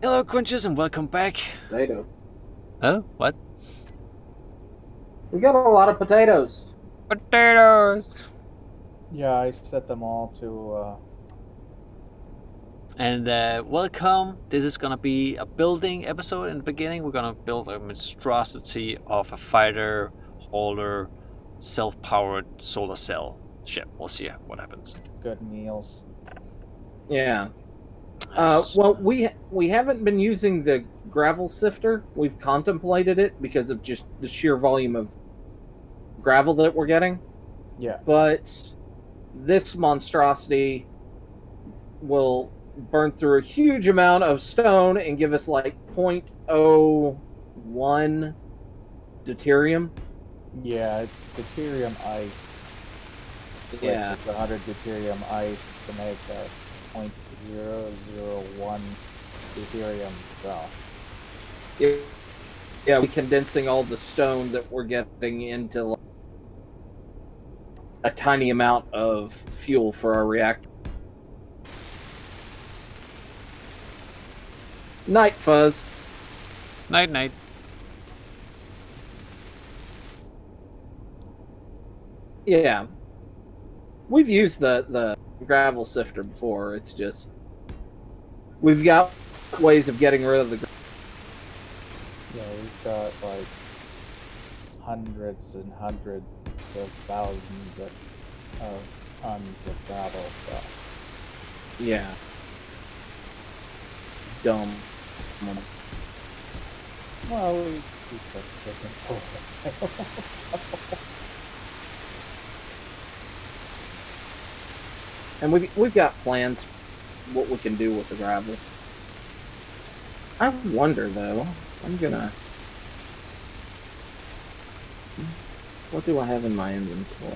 Hello, Crunches, and welcome back. Potato. Oh, what? We got a lot of potatoes. Potatoes! Yeah, I set them all to. And welcome. This is gonna be a building episode. In the beginning, we're gonna build a monstrosity of a fighter holder, self-powered solar cell ship. We'll see what happens. Good meals. Yeah. Nice. Well, we haven't been using the gravel sifter. We've contemplated it because of just the sheer volume of gravel that we're getting. Yeah. But this monstrosity will burn through a huge amount of stone and give us like 0.01 deuterium. Yeah, it's deuterium ice. Yeah. It's 100 deuterium ice to make a 0.001 deuterium cell. Yeah, we're condensing all the stone that we're getting into like a tiny amount of fuel for our reactor. Night, Fuzz. Night, night. Yeah. We've used the gravel sifter before. It's just we've got ways of getting rid of the Yeah, we've got like hundreds and hundreds of thousands of tons of gravel stuff. Yeah. Dumb. Well, we keep different. And we've got plans what we can do with the gravel. I wonder though. What do I have in my inventory?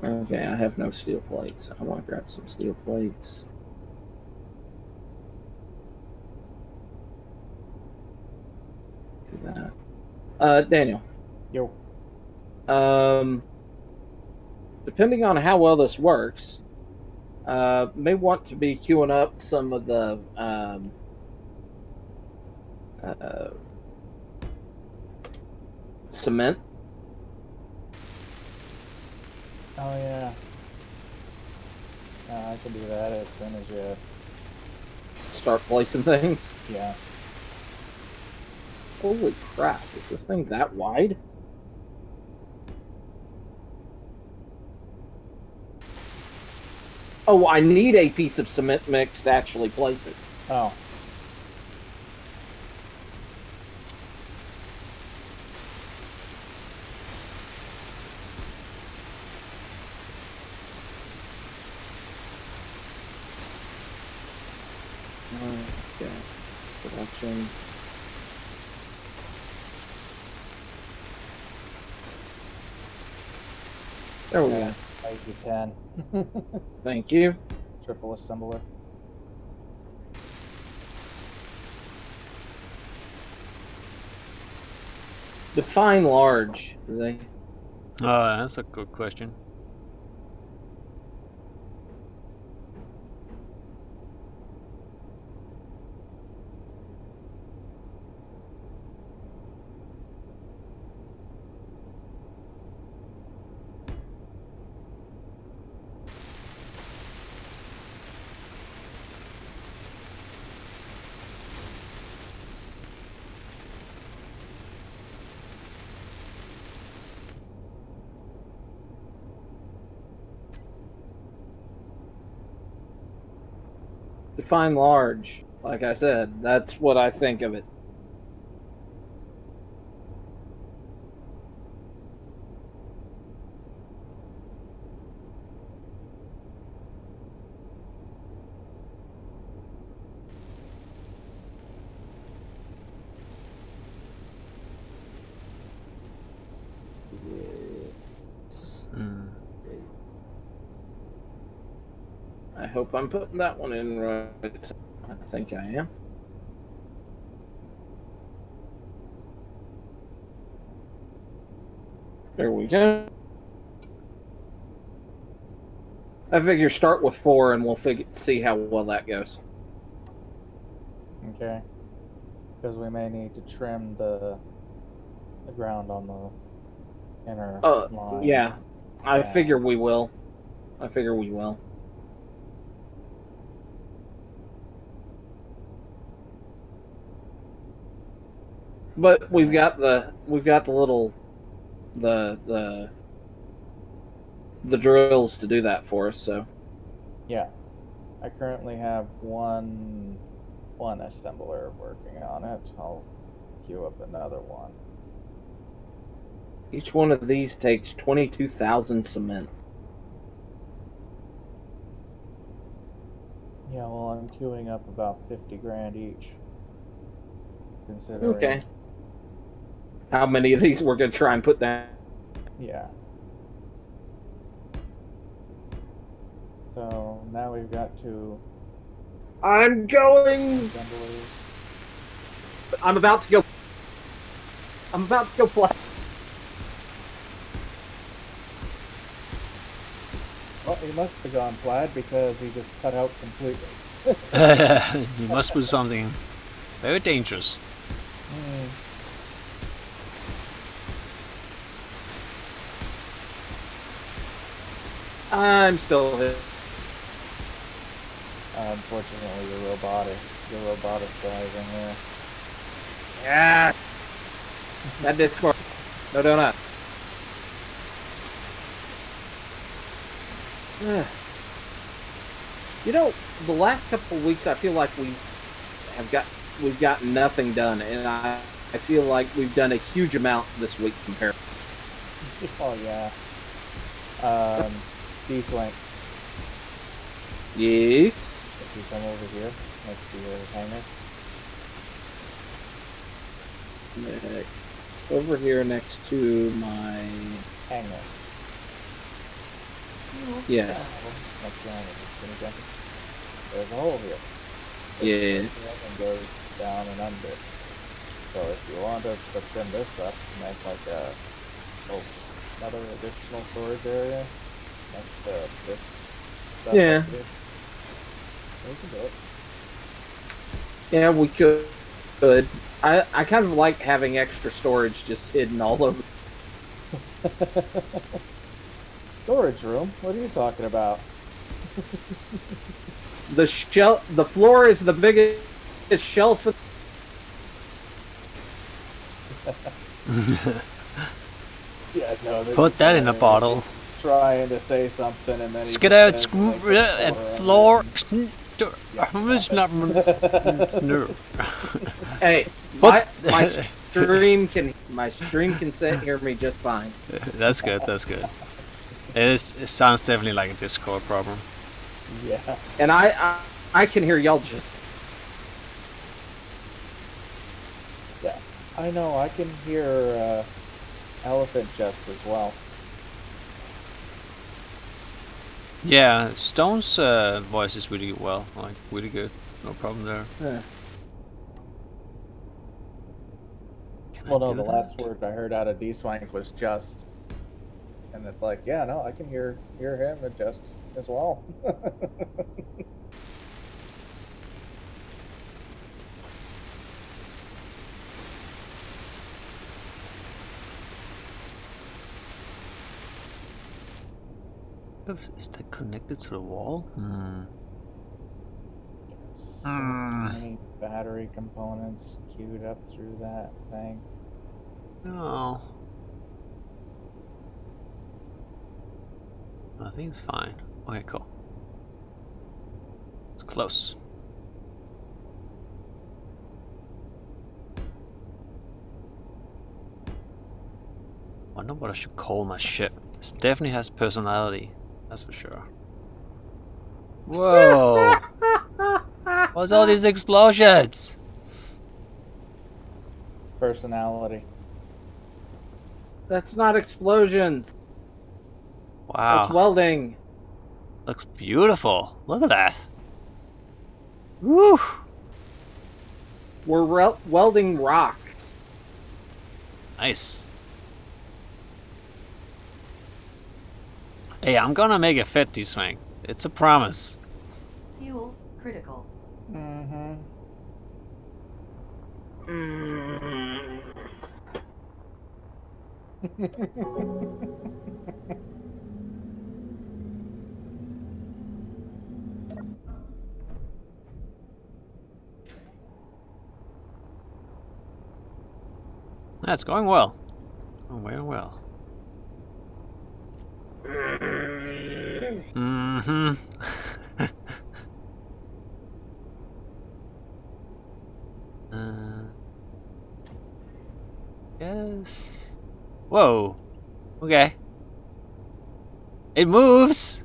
Okay, I have no steel plates. I want to grab some steel plates. Do that. Daniel. Yo. Depending on how well this works, may want to be queuing up some of the cement. Oh yeah. I can do that as soon as you. Start placing things. Yeah. Holy crap! Is this thing that wide? Oh, I need a piece of cement mix to actually place it. Oh. Okay. Production. There we go. You can. Thank you. Triple assembler. Define large, Zay. Oh, that's a good question. Define large. Like I said, that's what I think of it. I hope I'm putting that one in right. I think I am. There we go. I figure start with 4 and we'll see how well that goes. Okay. Because we may need to trim the ground on the inner line. Yeah. I Yeah. figure we will. But we've got the little the drills to do that for us, so Yeah. I currently have one assembler working on it. I'll queue up another one. each one of these takes 22,000 cement. Yeah, well, I'm queuing up about 50 grand each. Considering. Okay. How many of these we're gonna try and put down? Yeah. So now we've got two I'm going. assemblies. I'm about to go flat. Well, he must have gone plaid because he just cut out completely. You must do something very dangerous. I'm still here. Unfortunately, you're roboticizing here. Yeah. That did smart. No donut. You know, the last couple of weeks, I feel like we've got nothing done, and I feel like we've done a huge amount this week compared. Oh yeah. D-Swank, Yes. if you come over here next to your hangar. Over here next to my Hangar. yes. Next to your hangar. Just gonna jump it. There's a hole here. Yeah. And goes down and under. So if you want us to trim this up to make like another additional storage area next to this stuff Yeah. up here, we can do it. Yeah, we could. I kind of like having extra storage just hidden all over. Storage room? What are you talking about? The floor is the biggest shelf. Yeah, no. Put that in a bottle. Trying to say something and then he Get just out, says, like, and the floor. Hey, my stream can sit hear me just fine. That's good. That's good. It sounds definitely like a Discord problem. Yeah. And I can hear y'all just. Yeah. I know. I can hear Elephant just as well. Yeah, Stone's voice is really well, like really good. No problem there. Yeah. Can I Well, no, do the that? last word I heard out of D-Swank was just. And it's like, yeah, no, I can hear him and just as well. Is that connected to the wall? So many battery components queued up through that thing. No. I think it's fine. Okay, cool. It's close. Wonder what I should call my ship. This definitely has personality. That's for sure. Whoa! What's all these explosions? Personality. That's not explosions. Wow. That's welding. Looks beautiful. Look at that. Woo! We're welding rocks. Nice. Hey, I'm gonna make it fit, D-Swank. It's a promise. Fuel critical. Mm-hmm. That's going well. Going very well. Mm-hmm. Yes. Whoa. Okay. It moves.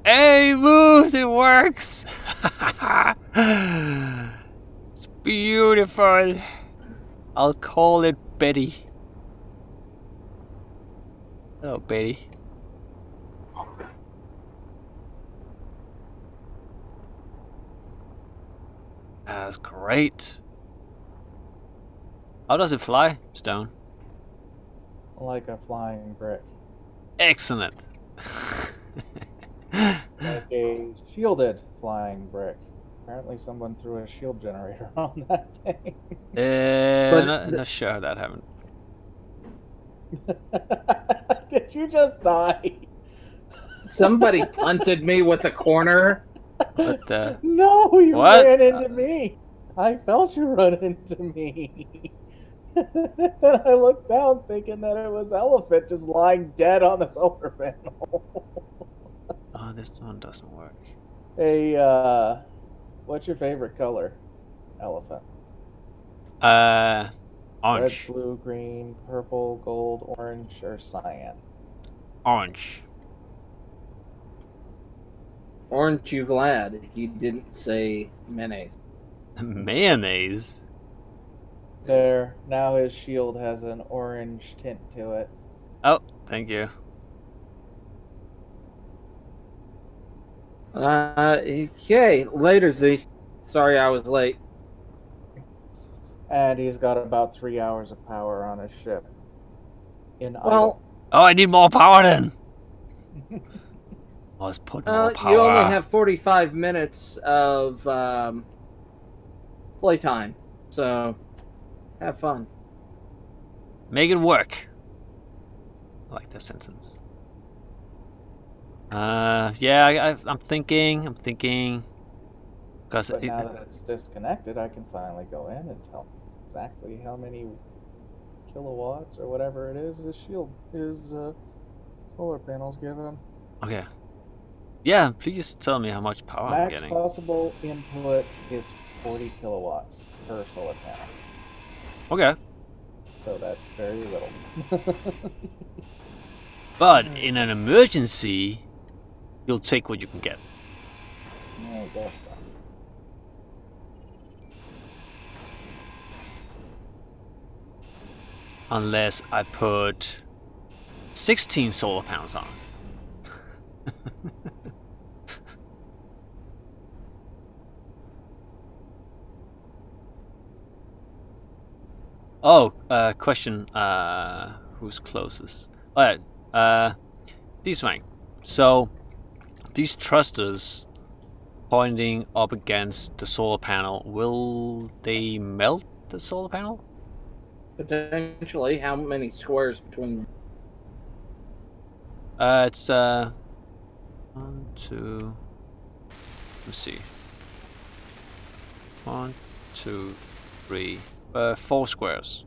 Hey, it moves. It works. It's beautiful. I'll call it Betty. Hello, Betty. That's great. How does it fly, Stone? Like a flying brick. Excellent. Like a shielded flying brick. Apparently someone threw a shield generator on that thing. Not sure how that happened. Did you just die? Somebody punted me with a corner. What the? No, you What? ran into me. I felt you run into me. Then I looked down thinking that it was Elephant just lying dead on the solar panel. Oh, this one doesn't work. Hey, what's your favorite color, Elephant? Orange. Red, blue, green, purple, gold, orange, or cyan? Orange. Aren't you glad he didn't say mayonnaise? Mayonnaise? There, now his shield has an orange tint to it. Oh, thank you. Okay, later, Z. Sorry I was late. And he's got about 3 hours of power on his ship. In Well, Oh, I need more power then. Let's put more power. you only have 45 minutes of playtime, so have fun. Make it work. I like that sentence. Yeah, I'm thinking. Because But now that it's disconnected, I can finally go in and tell exactly how many kilowatts or whatever it is his shield, his solar panels give him. Okay. Yeah, please tell me how much power I'm Max getting. possible input is 40 kilowatts per solar panel. Okay. So that's very little. But in an emergency, you'll take what you can get. Yeah, I guess so. Unless I put 16 solar panels on. Oh, question. Who's closest? Alright, D-Swang. So, these thrusters pointing up against the solar panel, will they melt the solar panel? Potentially, how many squares between? It's 1, 2. Let's see. 1, 2, 3. 4 squares.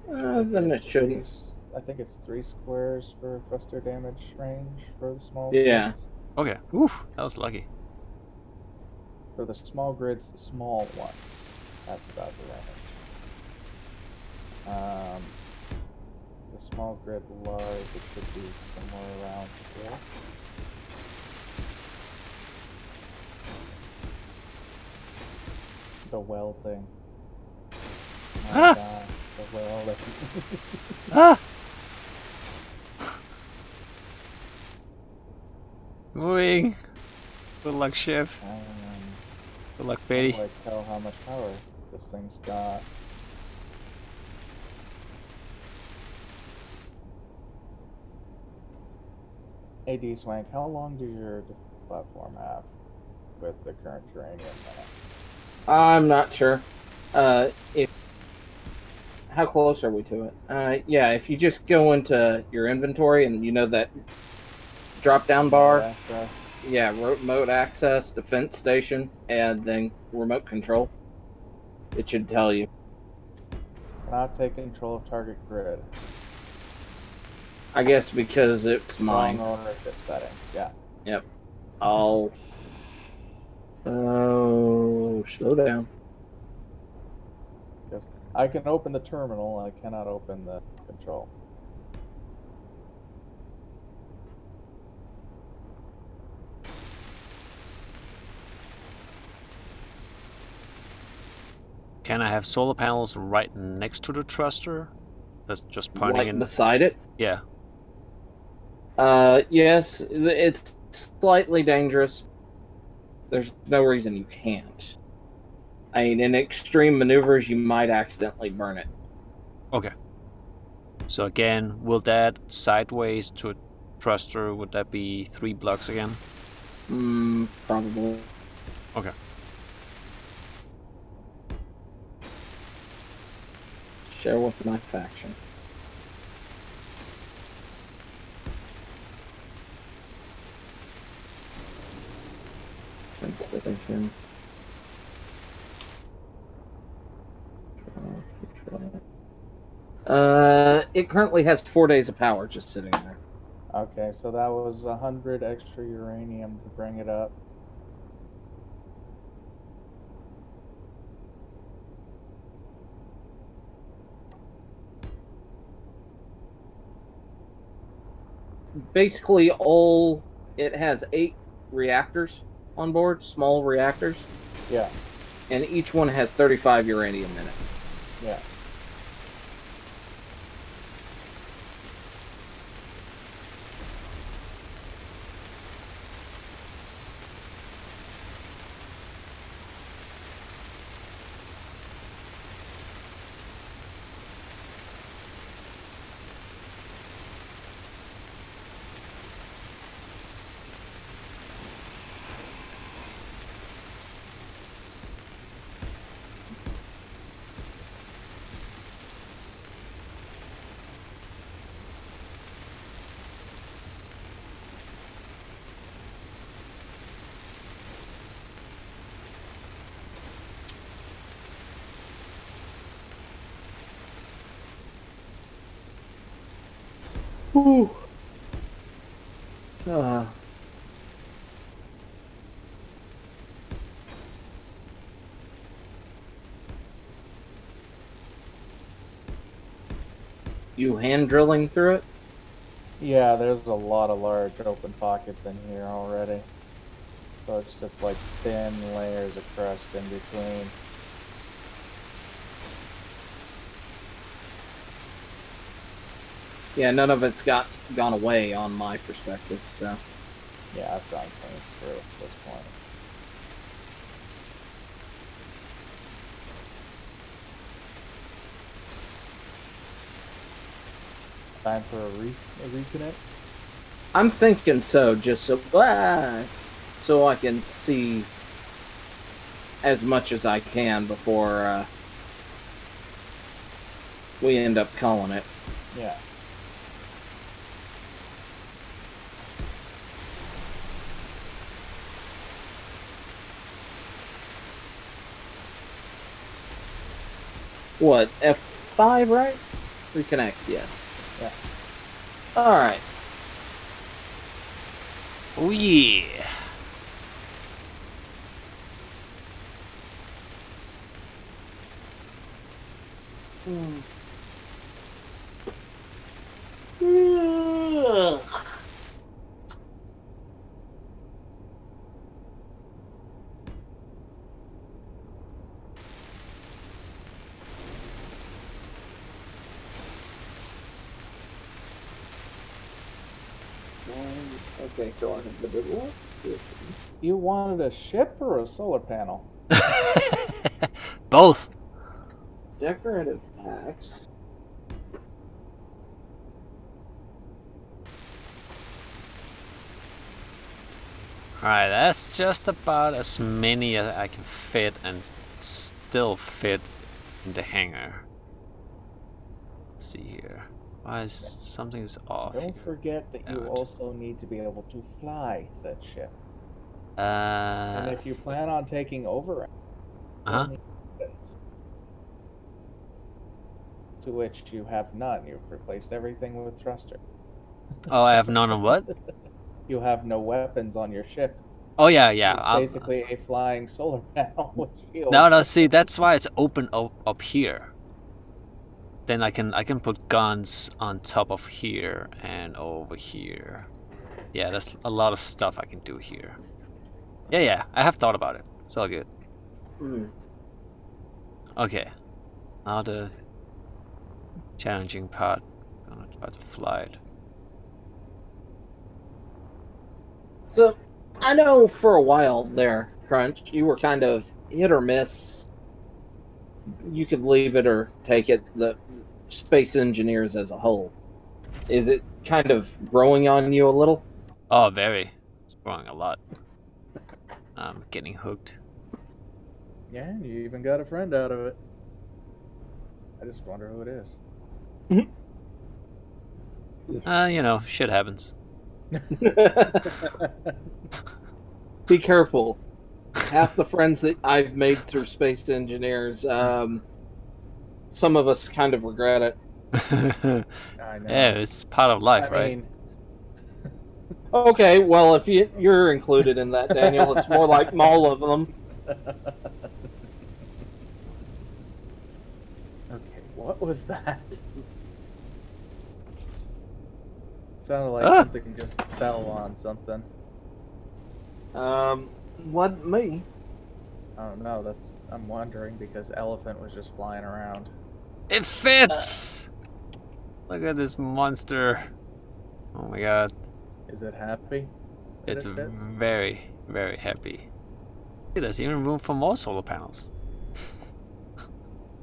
Then it shouldn't. I think it's 3 squares for thruster damage range for the small Yeah. grids. Okay. Oof, that was lucky. For the small grids, small ones. That's about the range. The small grid large, it should be somewhere around here. The well thing. Oh my God, the well thing. Ah! Moving. Good luck, ship. Good luck, Betty. How do I tell how much power this thing's got? Hey D-Swank, how long does your platform have with the current terrain in it? I'm not sure. If how close are we to it? Yeah, if you just go into your inventory and you know that drop-down bar, yeah, remote access, defense station, and then remote control, it should tell you. Cannot take control of target grid. I guess because it's mine. Wrong ownership settings. Yeah. Yep. I'll. Oh, slow down. Because I can open the terminal, I cannot open the control. Can I have solar panels right next to the thruster? That's just pointing Like in. beside it? Yeah. Yes, it's slightly dangerous. There's no reason you can't. I mean, in extreme maneuvers, you might accidentally burn it. Okay. So again, will that sideways to a thruster, would that be 3 blocks again? Probably. Okay. Share with my faction. Station. It currently has 4 days of power just sitting there. Okay, so that was 100 extra uranium to bring it up. Basically, it has 8 reactors on board, small reactors. Yeah. And each one has 35 uranium in it. Yeah. Whew. You hand drilling through it? Yeah, there's a lot of large open pockets in here already. So it's just like thin layers of crust in between. Yeah, none of it's gone away on my perspective, so. Yeah, I've gone clean through at this point. Time for a reconnect? I'm thinking so, just so I can see as much as I can before we end up calling it. Yeah. What, F5, right? Reconnect, yeah. Yeah. Alright. Oh yeah. Okay, so I have the big one. You wanted a ship or a solar panel? Both. Decorative packs. Alright, that's just about as many as I can fit and still fit in the hangar. Let's see here. Why is something's off? Don't here? forget that you Damn it. also need to be able to fly said ship. And if you plan on taking over, Uh-huh. weapons, to which you have none. You've replaced everything with thruster. Oh, I have none of what? You have no weapons on your ship. Oh yeah, yeah. It's basically a flying solar panel with shield. No, see, that's why it's open up here. Then I can put guns on top of here and over here. Yeah, there's a lot of stuff I can do here. Yeah, I have thought about it. It's all good. Okay, now the challenging part. I'm gonna try to fly it. So, I know for a while there, Crunch, you were kind of hit or miss. You could leave it or take it, the space engineers as a whole. Is it kind of growing on you a little? Oh, very. It's growing a lot. I'm getting hooked. Yeah, you even got a friend out of it. I just wonder who it is. You know, shit happens. Be careful. Half the friends that I've made through space engineers, some of us kind of regret it. I know. Yeah, it's part of life, I right? mean, Okay, well, if you're included in that, Daniel, it's more like all of them. okay, what was that? Sounded like something just fell on something. Wasn't me. I don't know. I'm wondering because Elephant was just flying around. It fits! Look at this monster. Oh my god. Is it happy? that It's it fits? very, very happy. There's even room for more solar panels.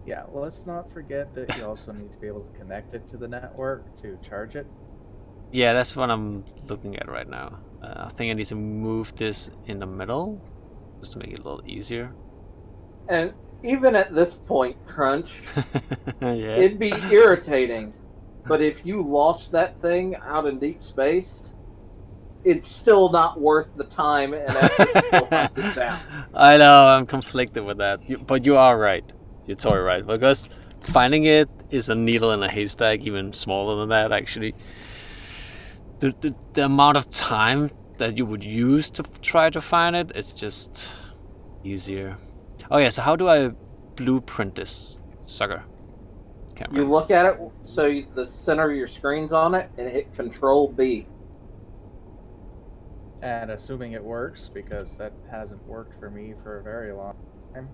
Yeah, well, let's not forget that you also need to be able to connect it to the network to charge it. Yeah, that's what I'm looking at right now. I think I need to move this in the middle, just to make it a little easier. And even at this point, Crunch, Yeah. it'd be irritating. But if you lost that thing out in deep space, it's still not worth the time and effort to go hunt it down. I know, I'm conflicted with that. But you are right. You're totally right. Because finding it is a needle in a haystack, even smaller than that, actually. The amount of time that you would use to try to find it is just easier. Oh yeah, so how do I blueprint this sucker? Can't You remember. look at it, so the center of your screen's on it, and hit Control B. And assuming it works, because that hasn't worked for me for a very long time,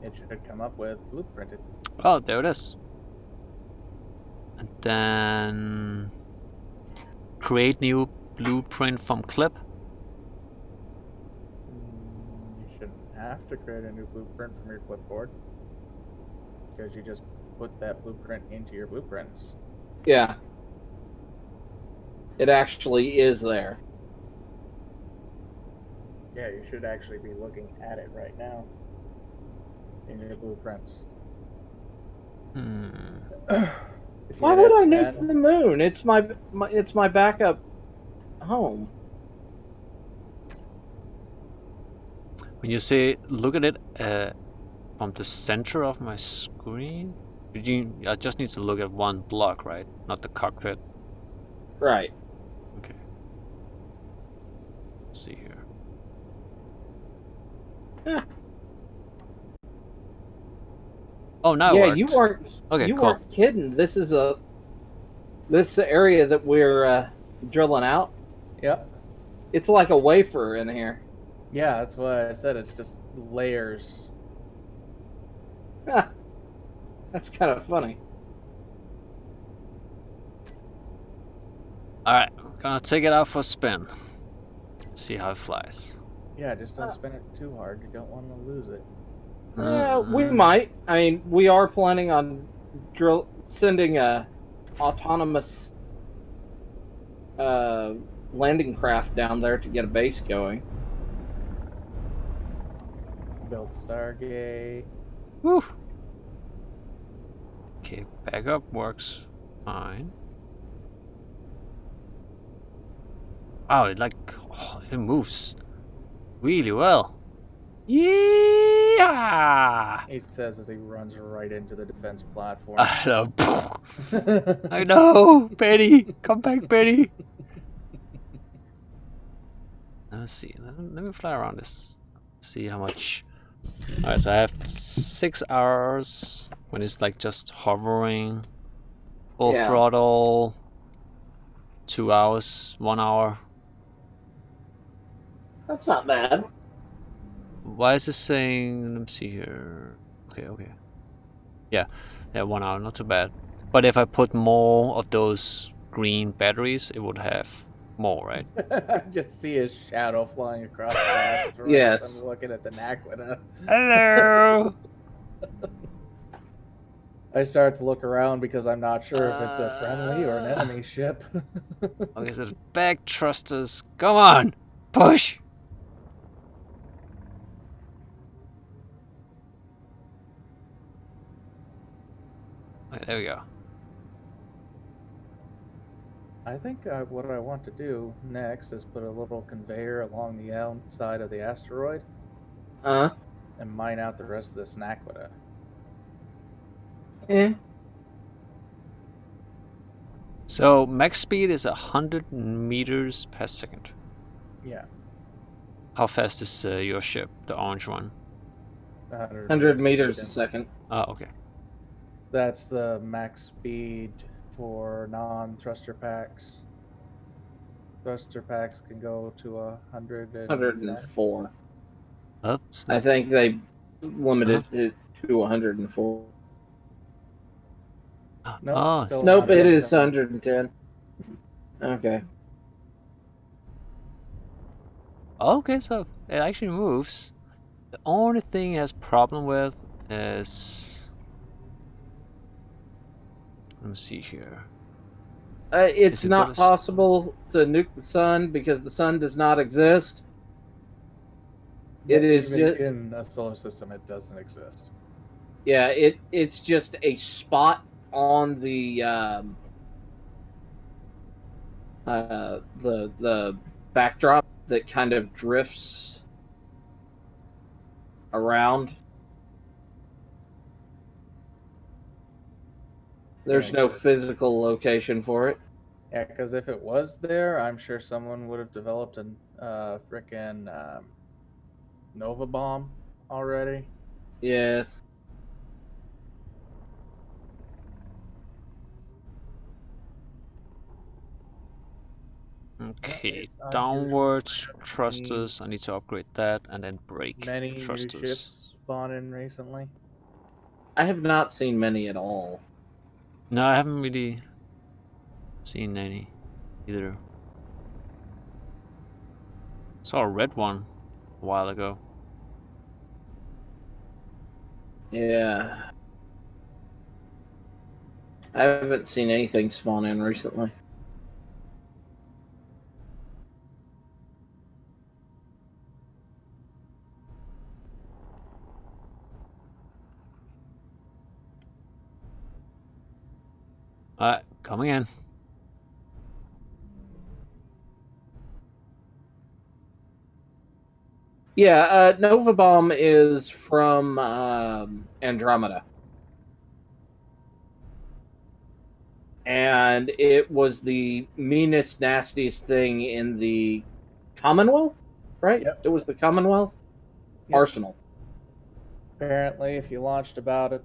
it should come up with blueprinted. Oh, there it is. And then create new blueprint from clip. You shouldn't have to create a new blueprint from your clipboard, because you just put that blueprint into your blueprints. Yeah. It actually is there. Yeah, you should actually be looking at it right now in your blueprints. If you Why hit would I F10, nuke the moon? It's my backup home. When you say look at it from the center of my screen, I just need to look at one block, right? Not the cockpit. Right. Okay. Let's see here. Yeah. Oh, now it Yeah, worked. you weren't. Okay, you cool. weren't kidding. This area that we're drilling out. Yep. It's like a wafer in here. Yeah, that's why I said it's just layers. That's kind of funny. Alright, I'm gonna take it out for a spin. See how it flies. Yeah, just don't spin it too hard. You don't want to lose it. We might. I mean, we are planning on sending a autonomous landing craft down there to get a base going. Build Stargate. Woo. Okay, backup works fine. Wow, it it moves really well. Yeah. He says as he runs right into the defense platform. I know. I know, Betty. Come back, Betty. Let's see. Let me fly around this. See how much. Alright, so I have 6 hours when it's like just hovering. Full Yeah. throttle. 2 hours. 1 hour. That's not bad. Why is this saying? Let me see here. Okay. Yeah, 1 hour. Not too bad. But if I put more of those green batteries, it would have more, right? I just see his shadow flying across the asteroid. Yes. I'm looking at the Naquita. Hello. I start to look around because I'm not sure if it's a friendly or an enemy ship. Okay, so the back thrusters. Come on, push. Okay, there we go. I think what I want to do next is put a little conveyor along the outside of the asteroid Uh-huh. and mine out the rest of this Naquita. Eh. So max speed is 100 meters per second. Yeah. How fast is your ship, the orange one? 100 meters a second. Oh, okay. That's the max speed for non-thruster packs. Thruster packs can go to 104. Oops. I think they limited it to 104. Nope, Oh, still Nope, it is 110. 110. Okay. okay, so it actually moves. The only thing it has problem with is, let me see here. It's Is it not gonna possible to nuke the sun because the sun does not exist. It is Even just in a solar system, it doesn't exist. yeah. It's just a spot on the the backdrop that kind of drifts around. There's Yeah, no 'cause- physical location for it. Yeah, because if it was there, I'm sure someone would have developed a frickin' Nova bomb already. Yes. Okay, It's unusual downwards to have thrusters. I need to upgrade that and then brake Many new thrusters. ships spawn in recently. I have not seen many at all. No, I haven't really seen any either. Saw a red one a while ago. Yeah. I haven't seen anything spawn in recently. Coming in. Yeah, Nova Bomb is from Andromeda. And it was the meanest, nastiest thing in the Commonwealth, right? Yep. It was the Commonwealth Yep. Arsenal. Apparently, if you launched about what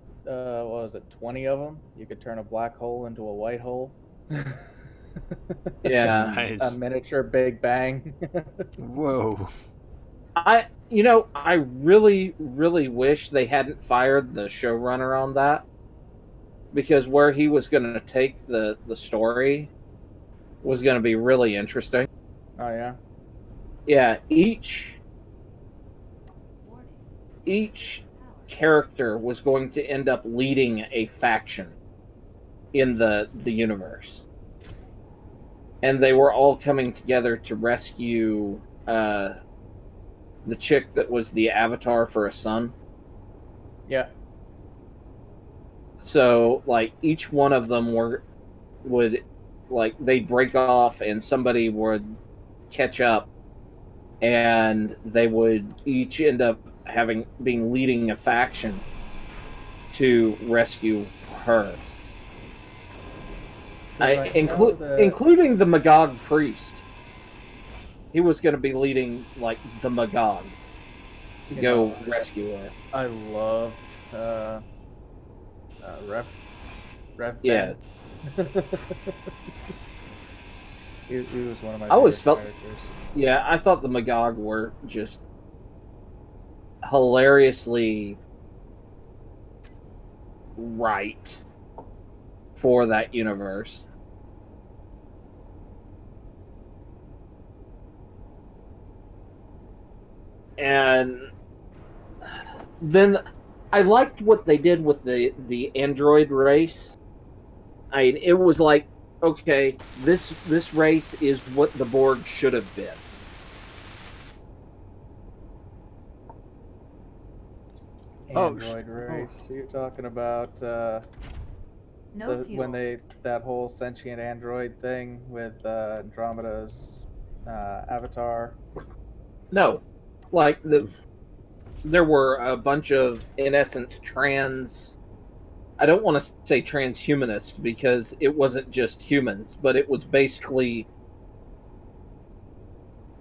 was it, 20 of them, you could turn a black hole into a white hole. Yeah. Nice. A miniature Big Bang. Whoa. I really, really wish they hadn't fired the showrunner on that, because where he was going to take the story was going to be really interesting. Oh yeah. Yeah, each character was going to end up leading a faction in the universe, and they were all coming together to rescue the chick that was the avatar for a son. Yeah. So like each one of them would like they'd break off and somebody would catch up, and they would each end up being leading a faction to rescue her. Including the Magog priest. He was going to be leading like the Magog to go rescue her. I loved Rev Yeah. he was one of my I always favorite felt- characters. Yeah, I thought the Magog were just hilariously right for that universe. And then I liked what they did with the android race. I mean, it was like, okay, this race is what the Borg should have been. Android race. You're talking about when that whole sentient android thing with Andromeda's avatar. No, like there were a bunch of, in essence, trans. I don't want to say transhumanist because it wasn't just humans, but it was basically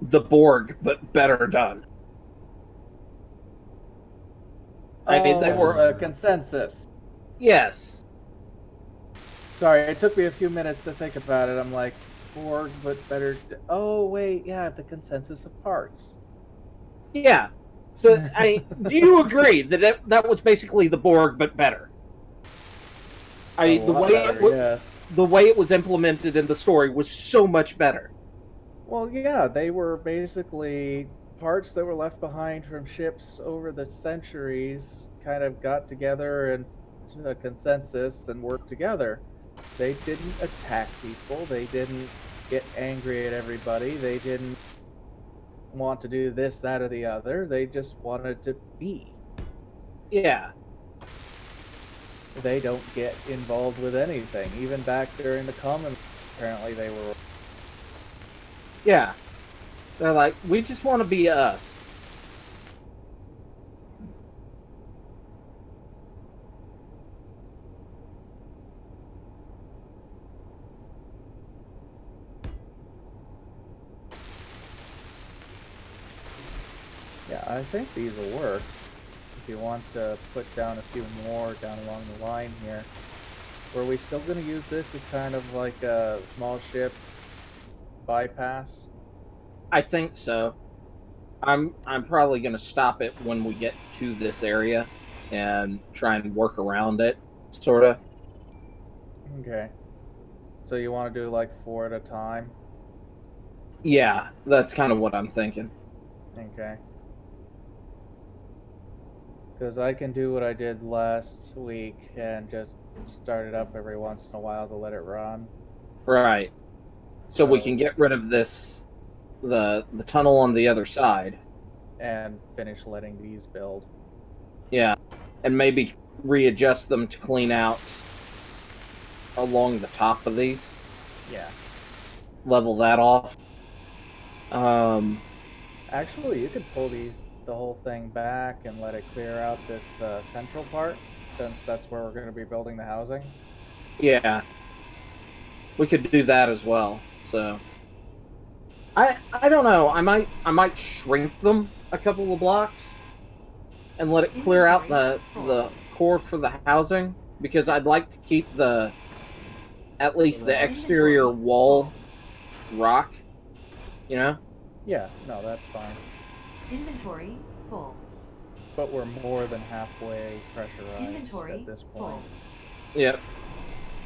the Borg, but better done. I mean, they were a consensus. Yes. Sorry, it took me a few minutes to think about it. I'm like, Borg, but better. Oh wait, yeah, the consensus of parts. Yeah. So, do you agree that was basically the Borg, but better? The way it was implemented in the story was so much better. Well, yeah, they were basically parts that were left behind from ships over the centuries, kind of got together and a consensus and worked together. They didn't attack people. They didn't get angry at everybody. They didn't want to do this, that, or the other. They just wanted to be. Yeah. They don't get involved with anything. Even back during the Common, apparently they were. Yeah. They're like, we just want to be us. Yeah, I think these will work. If you want to put down a few more down along the line here. Were we still going to use this as kind of like a small ship bypass? I think so. I'm probably going to stop it when we get to this area and try and work around it, sort of. Okay. So you want to do like 4 at a time? Yeah, that's kind of what I'm thinking. Okay. Because I can do what I did last week and just start it up every once in a while to let it run. Right. So we can get rid of this, the tunnel on the other side. And finish letting these build. Yeah. And maybe readjust them to clean out along the top of these. Yeah. Level that off. Actually, you could pull the whole thing back and let it clear out this central part, since that's where we're going to be building the housing. Yeah. We could do that as well. So I don't know. I might shrink them a couple of blocks and let it clear out the core for the housing, because I'd like to keep at least the exterior wall rock, you know? Yeah, no, that's fine. Inventory full. But we're more than halfway pressurized at this point. Full. Yep.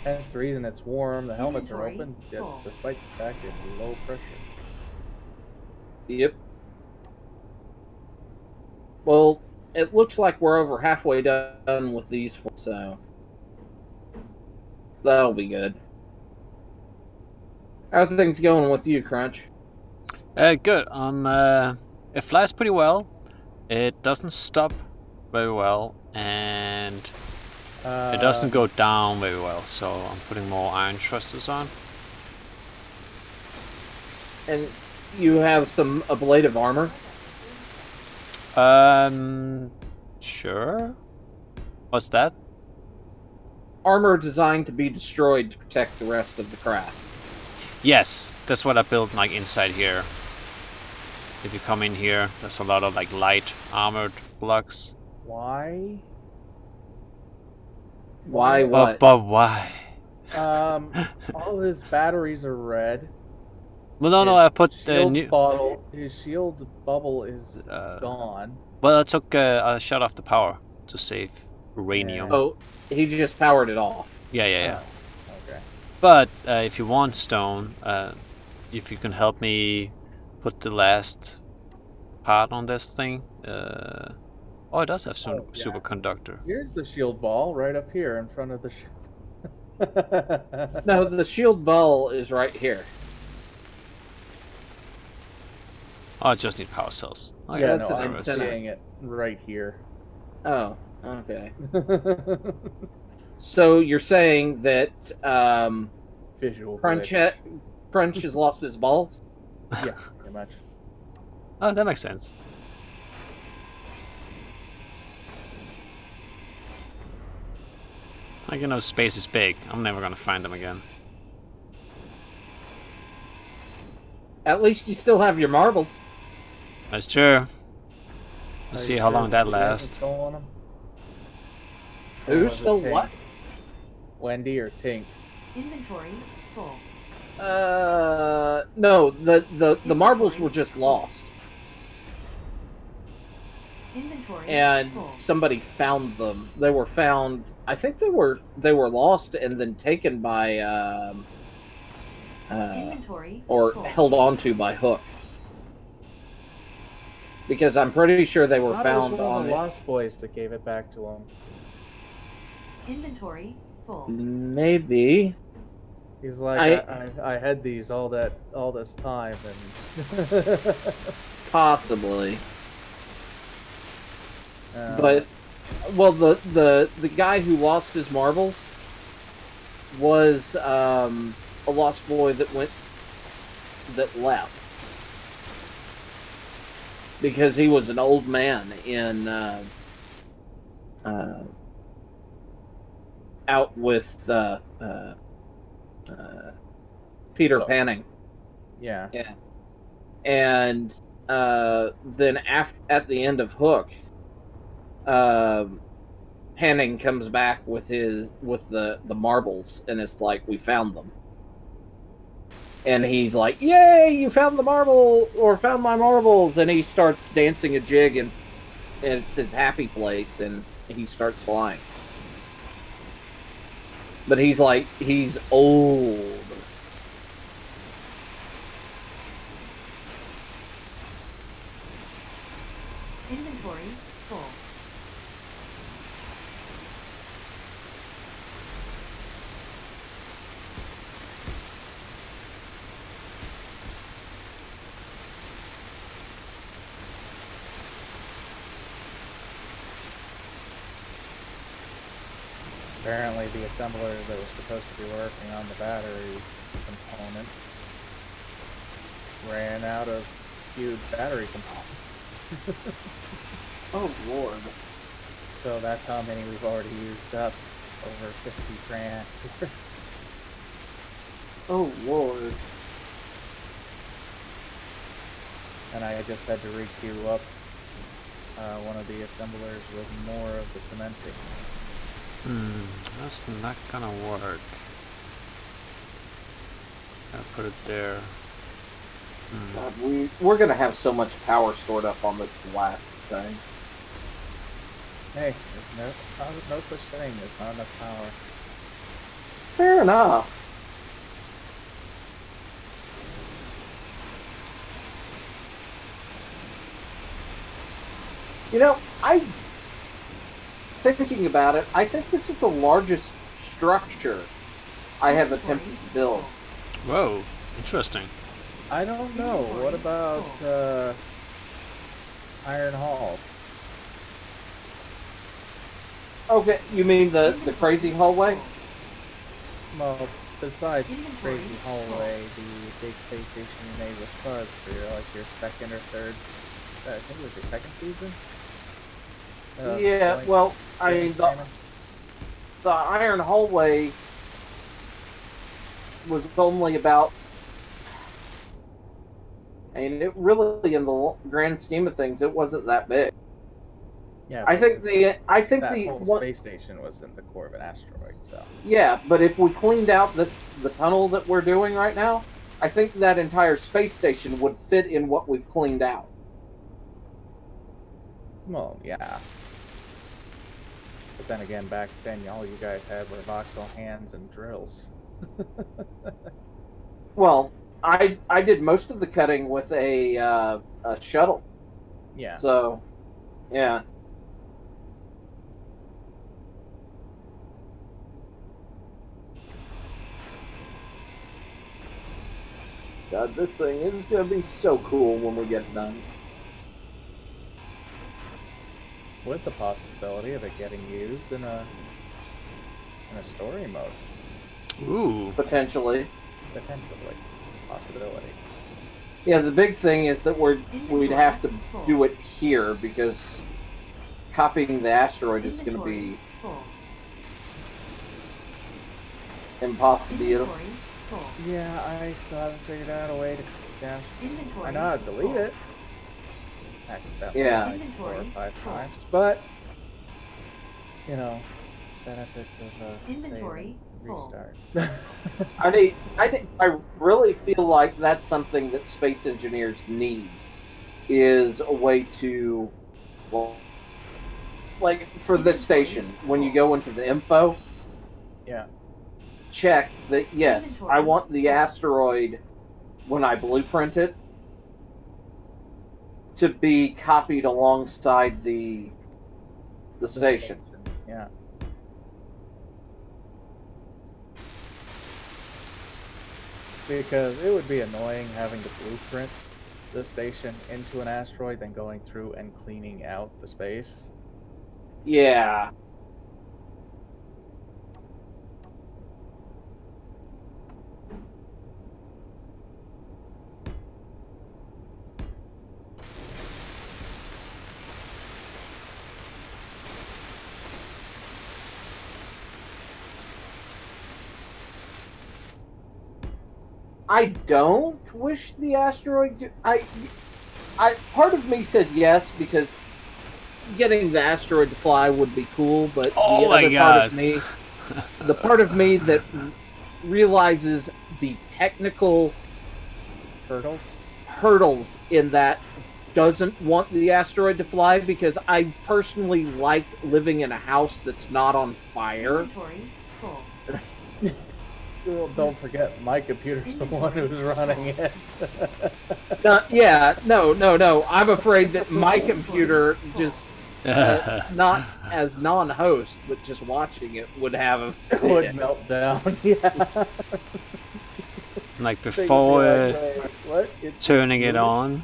That's the reason it's warm. The helmets are Inventory open, yet full. despite the fact it's low pressure. Yep. Well, it looks like we're over halfway done with these, so that'll be good. How are things going with you, Crunch? Good. I'm It flies pretty well. It doesn't stop very well, and it doesn't go down very well. So I'm putting more iron thrusters on. And you have some ablative armor? Sure. What's that? Armor designed to be destroyed to protect the rest of the craft. Yes, that's what I built like inside here. If you come in here, there's a lot of like light armored blocks. Why? Why what? But why? All his batteries are red. Well, no, I put the shield new. bottle. His shield bubble is gone. Well, I took I shut off the power to save uranium. Oh, he just powered it off. Yeah. Oh, okay. But if you want stone, if you can help me put the last part on this thing. Oh, it does have some yeah. superconductor. Here's the shield ball right up here in front of the ship. No, the shield ball is right here. Oh, I just need power cells. Oh, Yeah, that's no, an I'm antenna. seeing it right here. Oh, okay. So you're saying that Visual Crunch glitch. Crunch has lost his balls? Yeah, pretty much. Oh, that makes sense. Like, you know, space is big. I'm never gonna find them again. At least you still have your marbles. That's true. Are Let's you see how sure long that you guys lasts. stolen 'em? Or Who was it stole Tink? what? Wendy or Tink? Inventory full. No, the marbles were just lost. Inventory And full. somebody found them. They were found. I think they were lost and then taken by Inventory or full. held onto by Hook. Because I'm pretty sure they were Thought it was found one of on the it. Lost Boys that gave it back to him. Inventory full. Maybe. He's like, I had these all this time, and Possibly. uh, But well, the guy who lost his marbles was a lost boy that left because he was an old man in out with Peter Panning. yeah, Yeah, and then at the end of Hook, Panning comes back with the marbles, and it's like, we found them, and he's like, "Yay! You found the marble, or found my marbles!" And he starts dancing a jig, and it's his happy place, and he starts flying. But he's old. Inventory full. apparently the assembler that was supposed to be working on the battery components ran out of huge battery components. Oh Lord! So that's how many we've already used up, over 50 grand. Oh Lord! And I just had to re-queue up one of the assemblers with more of the cementing. That's not gonna work. I'll put it there. God, we're gonna have so much power stored up on this last thing. Hey, there's no such thing. There's not enough power. Fair enough. You know, thinking about it, I think this is the largest structure I have attempted to build. Whoa, interesting. I don't know. What about iron halls. Okay, you mean the crazy hallway? Well, besides Inventory. crazy hallway, the big space station you made with Fuzz for your, like, your second or third, I think it was your second season? Yeah, like, well, I mean, Shannon? the iron hallway was only about. I mean, it really, in the grand scheme of things, it wasn't that big. Yeah, I but think that the whole one, space station was in the core of an asteroid, so. yeah, but if we cleaned out the tunnel that we're doing right now, I think that entire space station would fit in what we've cleaned out. Well, yeah. But then again, back then, all you guys had were voxel hands and drills. Well, I did most of the cutting with a shuttle, Yeah. so yeah. God, this thing is gonna be so cool when we get it done. With the possibility of it getting used in a story mode. Ooh. Potentially. Potentially. Possibility. Yeah, the big thing is that we'd have to do it here because copying the asteroid is going to be Full. impossible. Inventory. Full. Yeah, I still haven't figured out a way to dash. Inventory. I know how to delete full. it. Accidentally, Yeah. like 4 or Inventory 5 full. times. But, you know, benefits of Inventory save and full. restart. I really feel like that's something that space engineers need, is a way to, well, like for this station, when you go into the info, Yeah. check that yes, I want the asteroid when I blueprint it to be copied alongside the station. Yeah. Because it would be annoying having to blueprint the station into an asteroid, then going through and cleaning out the space. Yeah. I don't wish the asteroid. I part of me says yes because getting the asteroid to fly would be cool, but Oh the my other God. part of me, the part of me that realizes the technical hurdles in that doesn't want the asteroid to fly because I personally like living in a house that's not on fire. Inventory. Full. Well, don't forget, my computer's the one who's running it. No. I'm afraid that my computer just not as non-host, but just watching it would have a Would melt down. Yeah. Like So you'd be before like, "Wait, what? It's turning it on,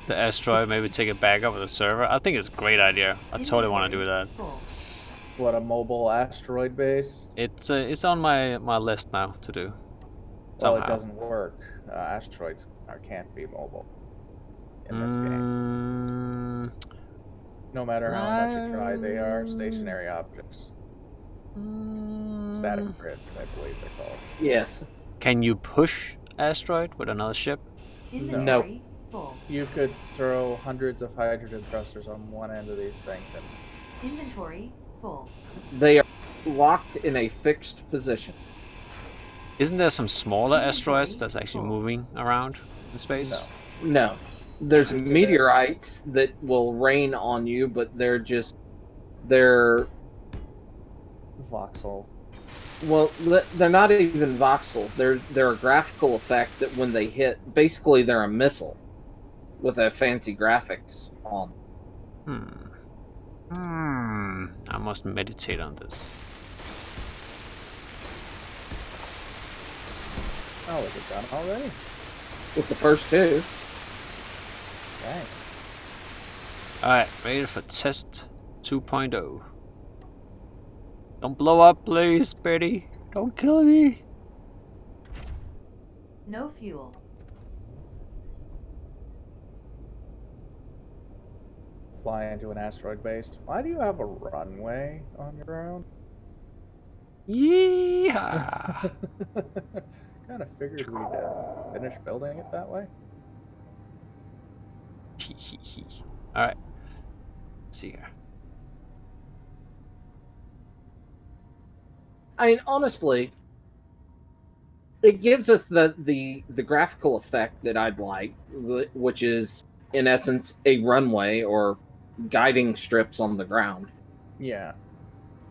the asteroid, maybe take it back up with the server. I think it's a great idea. I totally want to do that. Full. What, a mobile asteroid base? It's on my list now to do. Well, it Somehow. doesn't work. Asteroids can't be mobile in this game. No matter how much you try, they are stationary objects. Static grids, I believe they're called. Yes. Can you push asteroid with another ship? Inventory. Full. You could throw hundreds of hydrogen thrusters on one end of these things and Inventory. Full. They are locked in a fixed position. Isn't there some smaller asteroids that's actually moving around in space? no. No. There's meteorites that will rain on you, but they're Voxel. well, they're not even voxel. They're a graphical effect that when they hit, basically they're a missile with a fancy graphics on. I must meditate on this. Oh, is it done already? With the first two. Dang. Alright, ready for test 2.0. Don't blow up, please, Betty. Don't kill me. No fuel. Fly into an asteroid base. Why do you have a runway on your ground? Yeehaw! Kind of figured we'd finish building it that way. Alright. Let's see here. I mean, honestly, it gives us the graphical effect that I'd like, which is, in essence, a runway or guiding strips on the ground, Yeah.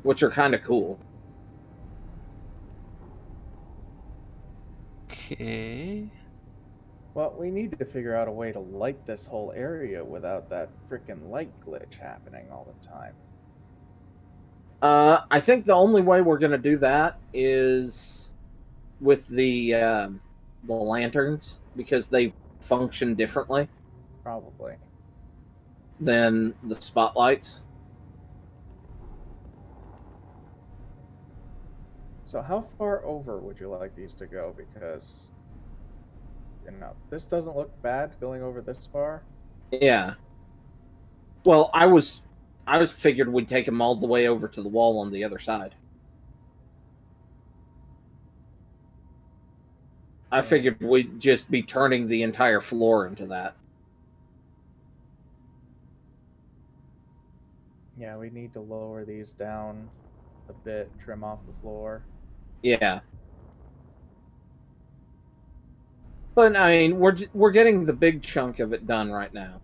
which are kind of cool. Okay. Well, we need to figure out a way to light this whole area without that freaking light glitch happening all the time. I think the only way we're going to do that is with the lanterns, because they function differently Probably. than the spotlights. So how far over would you like these to go? Because, this doesn't look bad going over this far. Yeah. Well, I was figured we'd take them all the way over to the wall on the other side. I figured we'd just be turning the entire floor into that. Yeah, we need to lower these down a bit, trim off the floor. Yeah. But I mean, we're getting the big chunk of it done right now.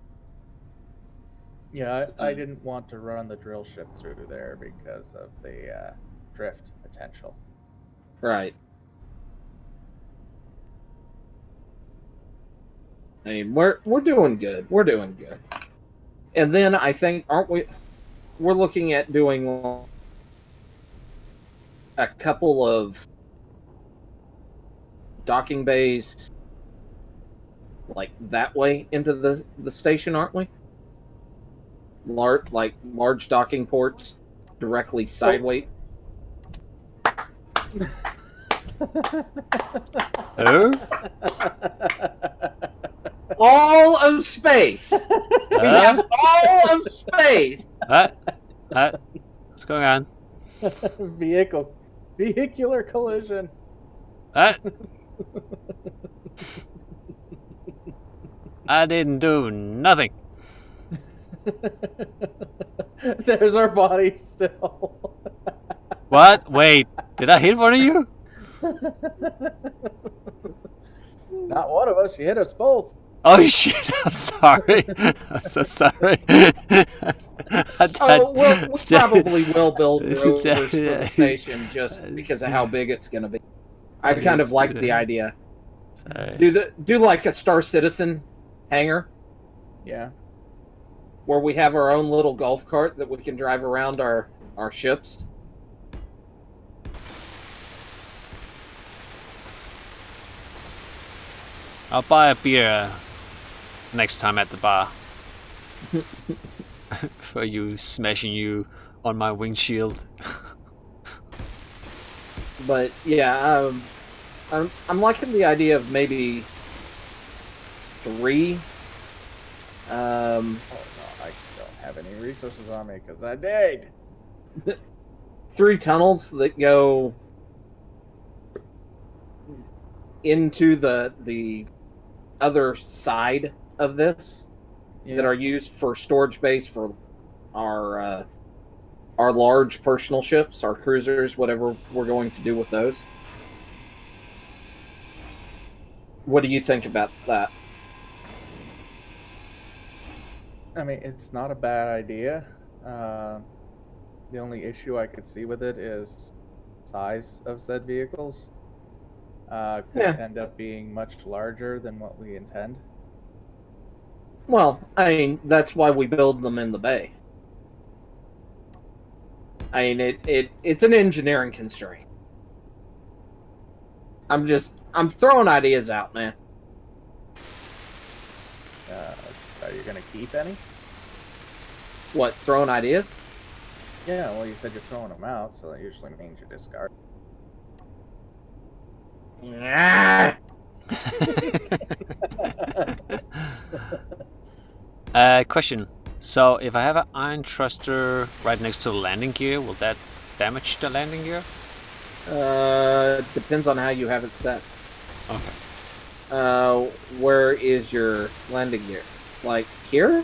Yeah, I didn't want to run the drill ship through there because of the drift potential. Right. I mean, we're doing good. We're doing good. And then I think, aren't we? We're looking at doing a couple of docking bays, like that way into the station, aren't we? Large docking ports directly sideways. Oh? All of space. We have all of space. What's going on? Vehicular collision. What? I didn't do nothing. There's our body still. What? Wait, did I hit one of you? Not one of us. You hit us both. Oh shit, I'm sorry. I'm so sorry. We probably will build rovers for the station just because of how big it's going to be. I kind of like the idea. Sorry. Do like a Star Citizen hangar. Yeah. Where we have our own little golf cart that we can drive around our ships. I'll buy a beer next time at the bar. For you smashing you on my windshield. But yeah, I'm liking the idea of maybe 3. Oh no, I don't have any resources on me because I died. 3 tunnels that go into the other side of this that are used for storage base for our large personal ships, our cruisers, whatever we're going to do with those. What do you think about that? I mean, it's not a bad idea. The only issue I could see with it is size of said vehicles. Could end up being much larger than what we intend. Well, I mean, that's why we build them in the bay. I mean, it's an engineering constraint. I'm throwing ideas out, man. Are you going to keep any? What, throwing ideas? Yeah, well, you said you're throwing them out, so that usually means you discard. Ah! Question. So, if I have an iron thruster right next to the landing gear, will that damage the landing gear? Depends on how you have it set. Okay. Where is your landing gear? Like here?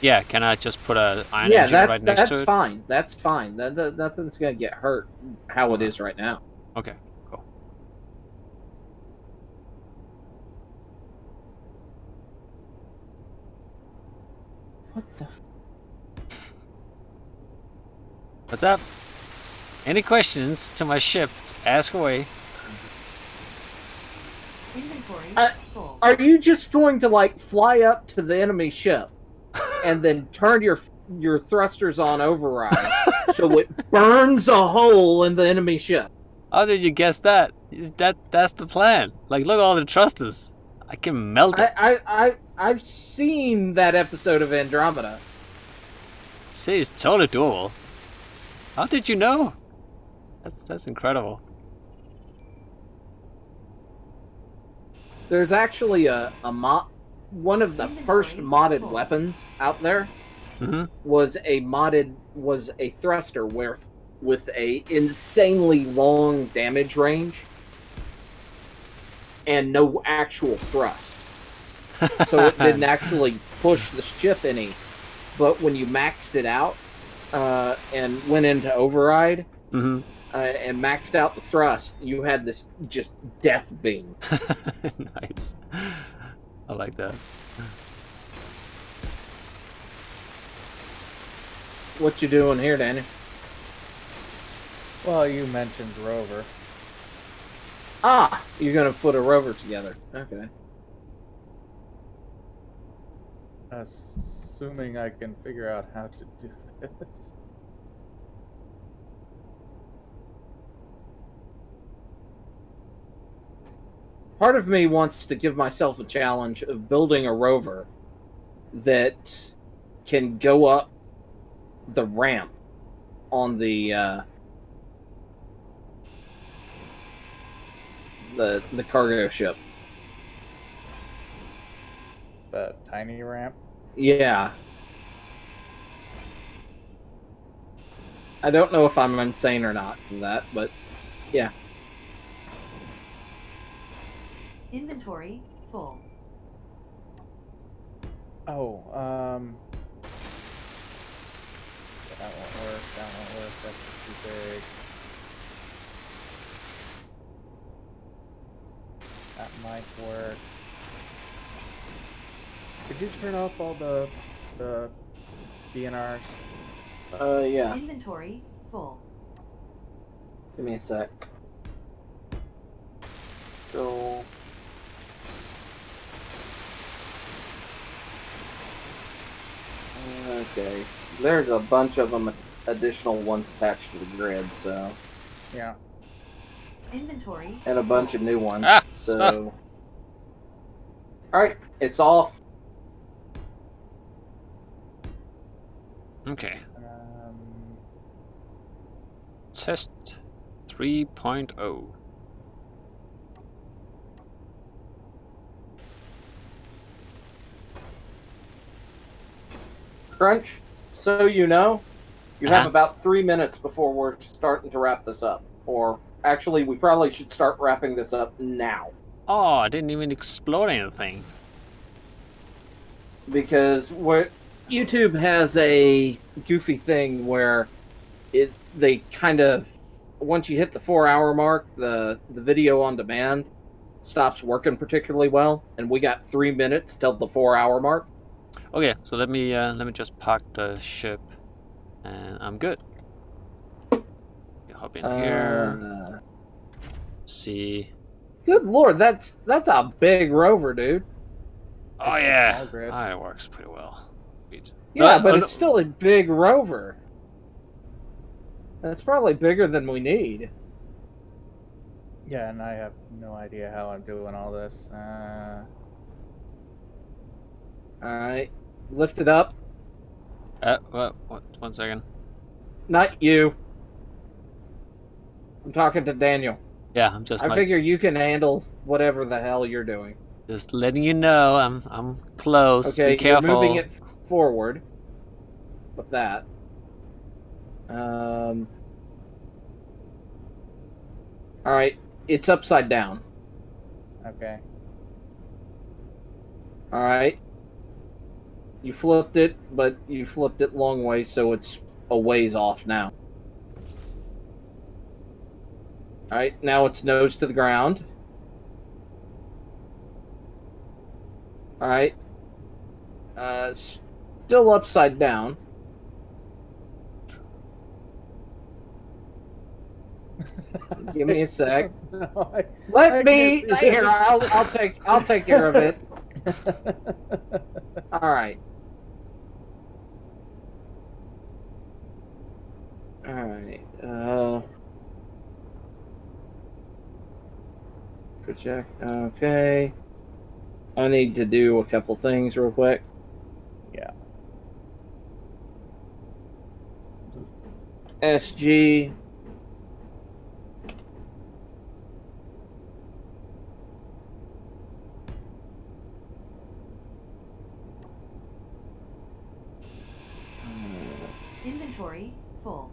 Yeah, can I just put an iron Yeah, engine right next to that's it? fine. That's fine. Nothing's gonna get hurt how it is right now. Okay, cool. What the? What's up? Any questions to my ship? Ask away. Inventory full. Are you just going to like fly up to the enemy ship and then turn your thrusters on override so it burns a hole in the enemy ship? How did you guess that? That's the plan. Like, look at all the thrusters. I can melt it. I've seen that episode of Andromeda. See, it's totally doable. How did you know? That's incredible. There's actually a mod. One of the first modded weapons out there was a thruster with a insanely long damage range and no actual thrust. So it didn't actually push the ship any. But when you maxed it out and went into override and maxed out the thrust, you had this just death beam. Nice. I like that. What you doing here, Danny? Well, you mentioned rover. Ah, you're gonna put a rover together. Okay. Assuming I can figure out how to do this. Part of me wants to give myself a challenge of building a rover that can go up the ramp on the cargo ship. The tiny ramp. Yeah. I don't know if I'm insane or not for that, but yeah. Inventory full. Oh, that won't work. That won't work. That's too big. That might work. Could you turn off all the DNRs? Yeah. Inventory full. Give me a sec. So... Okay. There's a bunch of them, additional ones attached to the grid, so... Yeah. Inventory. And a bunch of new ones, Ah, so... stuff. Alright, it's off. Okay. Test 3.0. Crunch, so you know, you have about 3 minutes before we're starting to wrap this up. Or, actually, we probably should start wrapping this up now. Oh, I didn't even explore anything. Because YouTube has a goofy thing where they kind of, once you hit the 4-hour mark, the video on demand stops working particularly well, and we got 3 minutes till the 4-hour mark. Okay, so let me just park the ship, and I'm good. You hop in here. See. Good lord, that's a big rover, dude. Oh It's a yeah, small grid. it works pretty well. Sweet. Yeah, No, but no, it's still a big rover. That's probably bigger than we need. Yeah, and I have no idea how I'm doing all this. Alright, lift it up. What? 1 second. Not you. I'm talking to Daniel. Yeah, I'm just I like, figure you can handle whatever the hell you're doing. just letting you know I'm close. Okay, Be careful. you're moving it forward with that. All right, it's upside down. Okay. All right. You flipped it, but you flipped it long way, so it's a ways off now. All right, now it's nose to the ground. All right. Still upside down. Give me a sec. No, Let can't me see here. it. I'll take care of it. All right. All right. Project. Okay. I need to do a couple things real quick. Yeah. SG. Inventory full.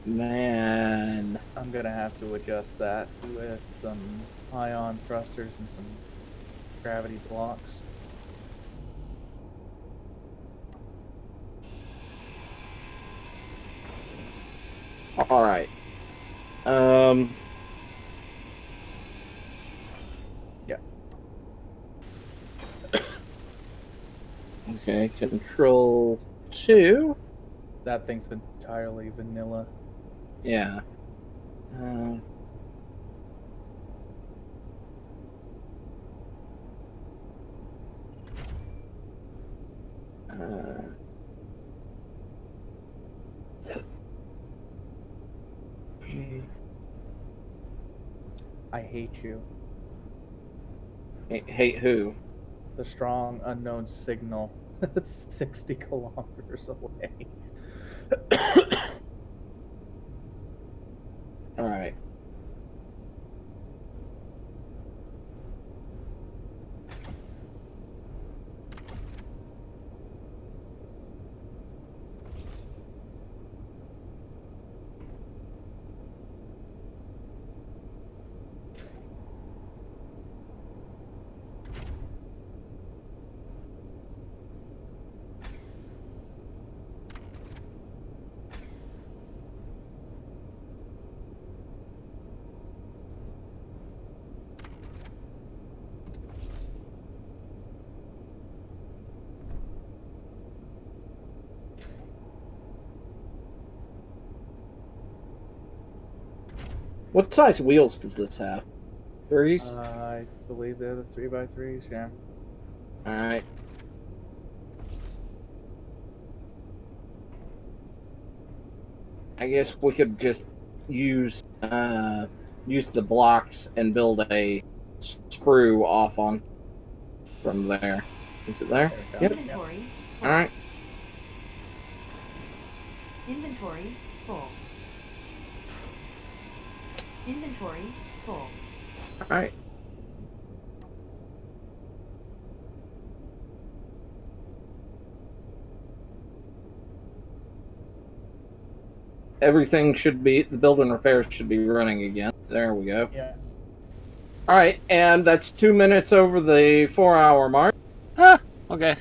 Man. I'm gonna have to adjust that with some ion thrusters and some gravity blocks. All right. Yeah. Okay, control 2. That thing's entirely vanilla. Yeah. I hate you. Hate who? The strong unknown signal that's 60 kilometers away. All right. What size wheels does this have? 3s? I believe they're the 3x3s, yeah. All right. I guess we could just use the blocks and build a sprue off on from there. Is it there? There we go. Yep. Inventory full. All right. Inventory full. Inventory full. All right. Everything should be, the build and repairs should be running again. There we go. Yeah. All right, and that's 2 minutes over the 4-hour mark. Ah, okay.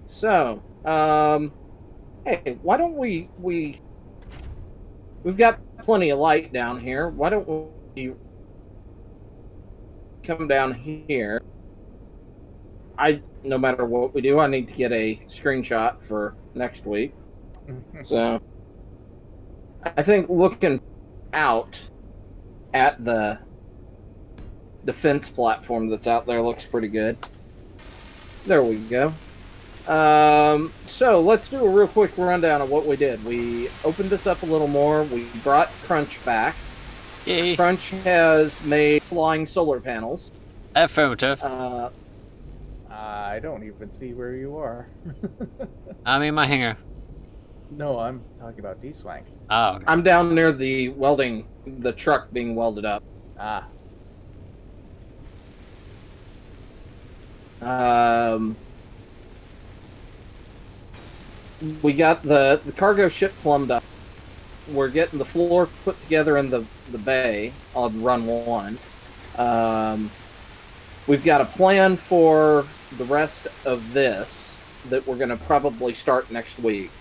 So, hey, why don't we've got plenty of light down here. Why don't we come down here? No matter what we do, I need to get a screenshot for next week. So, I think looking out at the defense platform that's out there looks pretty good. There we go. So let's do a real quick rundown of what we did. We opened this up a little more. We brought Crunch back. Yay. Crunch has made flying solar panels. Affirmative. I don't even see where you are. I'm in my hangar. No, I'm talking about D-Swank. Oh, okay. I'm down near the truck being welded up. Ah, We got the cargo ship plumbed up. We're getting the floor put together in the bay on run 1. We've got a plan for the rest of this that we're going to probably start next week.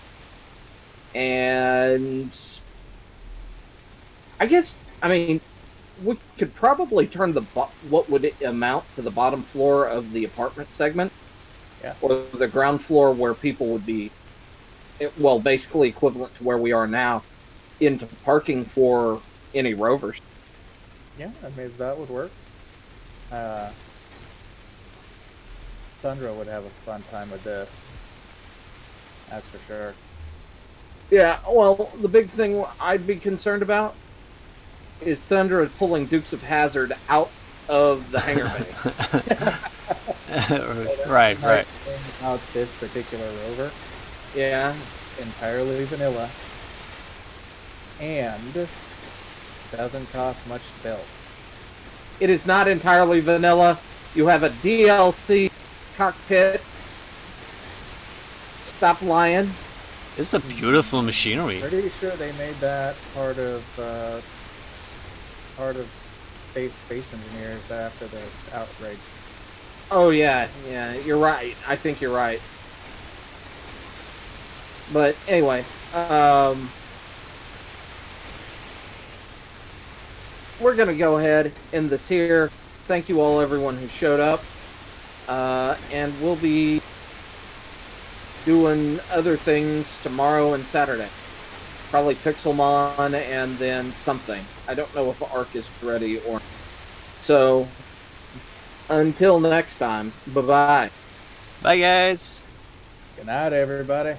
And we could probably turn what would amount to the bottom floor of the apartment segment, yeah. or the ground floor where people would be, basically equivalent to where we are now, into parking for any rovers. Yeah, I mean, that would work. Sandra would have a fun time with this. That's for sure. Yeah, well, the big thing I'd be concerned about is Thunder is pulling Dukes of Hazzard out of the hangar bay. Right. About this particular rover, Yeah. entirely vanilla, and doesn't cost much to build. It is not entirely vanilla. You have a DLC cockpit. Stop lying. It's a beautiful machinery. Pretty sure they made that part of space engineers after the outrage. Oh, yeah, you're right. I think you're right. But anyway, we're going to go ahead, end this here. Thank you all, everyone who showed up. And we'll be doing other things tomorrow and Saturday. Probably Pixelmon and then something. I don't know if Arc is ready or... So, until next time, bye-bye. Bye, guys. Good night, everybody.